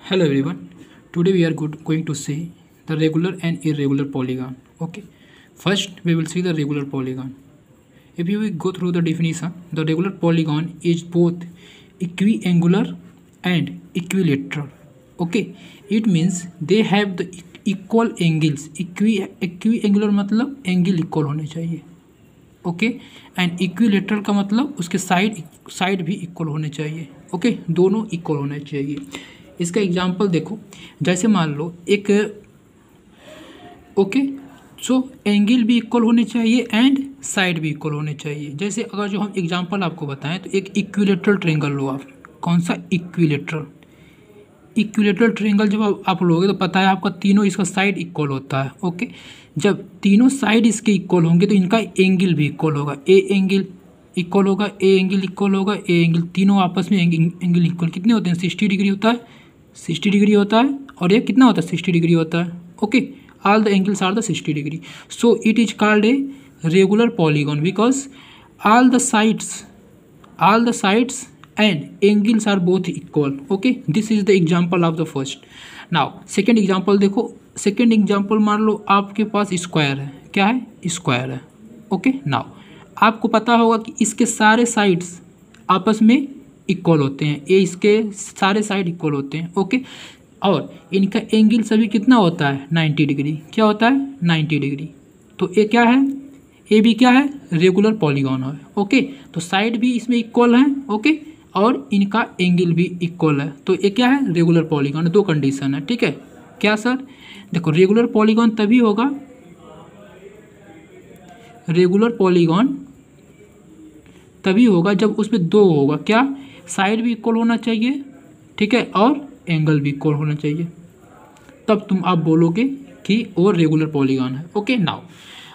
Hello everyone. Today we are going to see the regular and irregular polygon. Okay. First we will see the regular polygon. If you will go through the definition, the regular polygon is both equiangular and equilateral. Okay. It means they have the equal angles. Equiangular मतलब angle equal होने चाहिए. Okay. And equilateral का मतलब उसके side भी equal होने चाहिए. Okay. दोनों इक्वल होने चाहिए. इसका एग्जाम्पल देखो, जैसे मान लो एक ओके, सो एंगल भी इक्वल होने चाहिए एंड साइड भी इक्वल होने चाहिए. जैसे अगर जो हम एग्जांपल आपको बताएं तो एक इक्विलेटरल ट्रायंगल लो आप. कौन सा? इक्विलेटरल ट्रायंगल जब आप लोगे तो पता है आपका तीनों इसका साइड इक्वल होता है. ओके. जब तीनों साइड इसके इक्वल होंगे तो इनका एंगल भी इक्वल होगा. ए एंगल इक्वल होगा, ए एंगल इक्वल होगा, ए एंगल, तीनों आपस में एंगल इक्वल कितने होते हैं? 60 डिग्री होता है. 60 डिग्री होता है और ये कितना होता है? 60 डिग्री होता है. Okay. All the angles are the 60 degree. So it is called a regular polygon because all the sides and angles are both equal. Okay, this is the example of the first. Now second example देखो. Second example मान लो आपके पास square है. क्या है? Square है. Okay. Now आपको पता होगा कि इसके सारे साइड्स आपस में इक्वल होते हैं. ये इसके सारे साइड इक्वल होते हैं. ओके. और इनका एंगल सभी कितना होता है? 90 डिग्री. क्या होता है? 90 डिग्री. तो ये क्या है? ये भी क्या है? रेगुलर पॉलीगॉन है. ओके. तो साइड भी इसमें इक्वल है. ओके. और इनका एंगल भी इक्वल है. तो ये क्या है? Regular polygon. दो कंडीशन है. ठीक है. क्या सर? देखो, रेगुलर पॉलीगॉन तभी होगा, रेगुलर पॉलीगॉन तभी होगा जब उसमें दो होगा. क्या? साइड भी इक्वल होना चाहिए. ठीक है. और एंगल भी इक्वल होना चाहिए. तब तुम आप बोलोगे कि वो रेगुलर पॉलीगॉन है. ओके. नाउ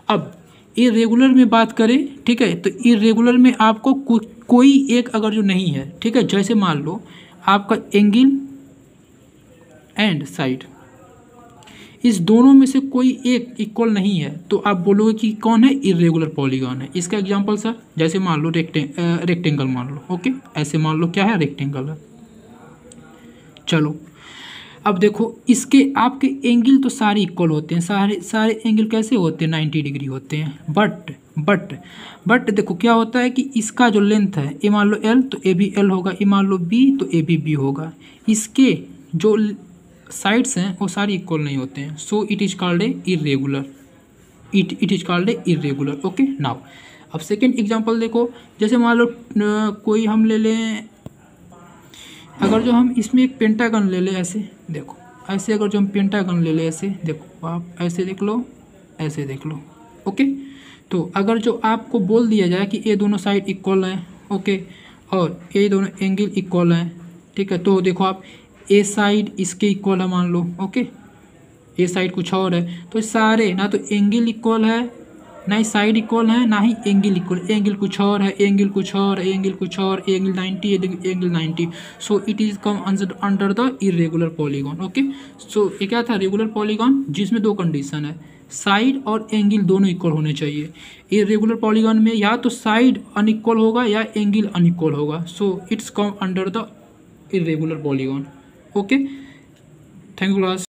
अब इरेगुलर में बात करें. ठीक है. तो इरेगुलर में आपको कोई एक अगर जो नहीं है. ठीक है. जैसे मान लो आपका एंगल एंड साइड, इस दोनों में से कोई एक इक्वल नहीं है तो आप बोलोगे कि कौन है? इरेगुलर पॉलीगॉन है. इसका एग्जांपल सर, जैसे मान लो रेक्टेंगल मान लो. ओके. ऐसे मान लो क्या है? रेक्टेंगल है. चलो अब देखो, इसके आपके एंगल तो सारे इक्वल होते हैं. सारे एंगल कैसे होते हैं? 90 डिग्री होते हैं. बट देखो क्या होता है कि इसका जो लेंथ है, ये मान लो एल तो ए भी एल होगा, ये मान लो बी तो ए भी बी होगा. इसके जो साइड्स हैं वो सारे इक्वल नहीं होते हैं. सो it is called A irregular. It is called A irregular. Okay. Now अब सेकेंड एग्जाम्पल देखो. जैसे मान लो कोई हम ले लें, अगर जो हम इसमें एक पेंटागन ले लें. ऐसे देखो, ऐसे अगर जो हम पेंटागन ले लें, ऐसे देखो, आप ऐसे देख लो, ऐसे देख लो. ओके. तो अगर जो आपको बोल दिया जाए कि ये दोनों साइड इक्वल हैं. ओके. और ये दोनों एंगल इक्वल हैं. ठीक है. तो देखो आप, ए साइड इसके इक्वल है मान लो. ओके. ए साइड कुछ और है तो सारे ना तो एंगल इक्वल है, ना ही साइड इक्वल है, ना ही एंगल इक्वल. एंगल कुछ और है, एंगल कुछ और, एंगल कुछ और, angle 90, angle 90. So it is come under the irregular polygon. Okay. So ये क्या था? रेगुलर पॉलीगॉन जिसमें दो कंडीशन है, साइड और एंगल दोनों इक्वल होने चाहिए. इरेगुलर पॉलीगॉन में या तो साइड अनइक्वल होगा या एंगल अनइक्वल होगा. So it's come under the irregular polygon. Okay. Thank you class.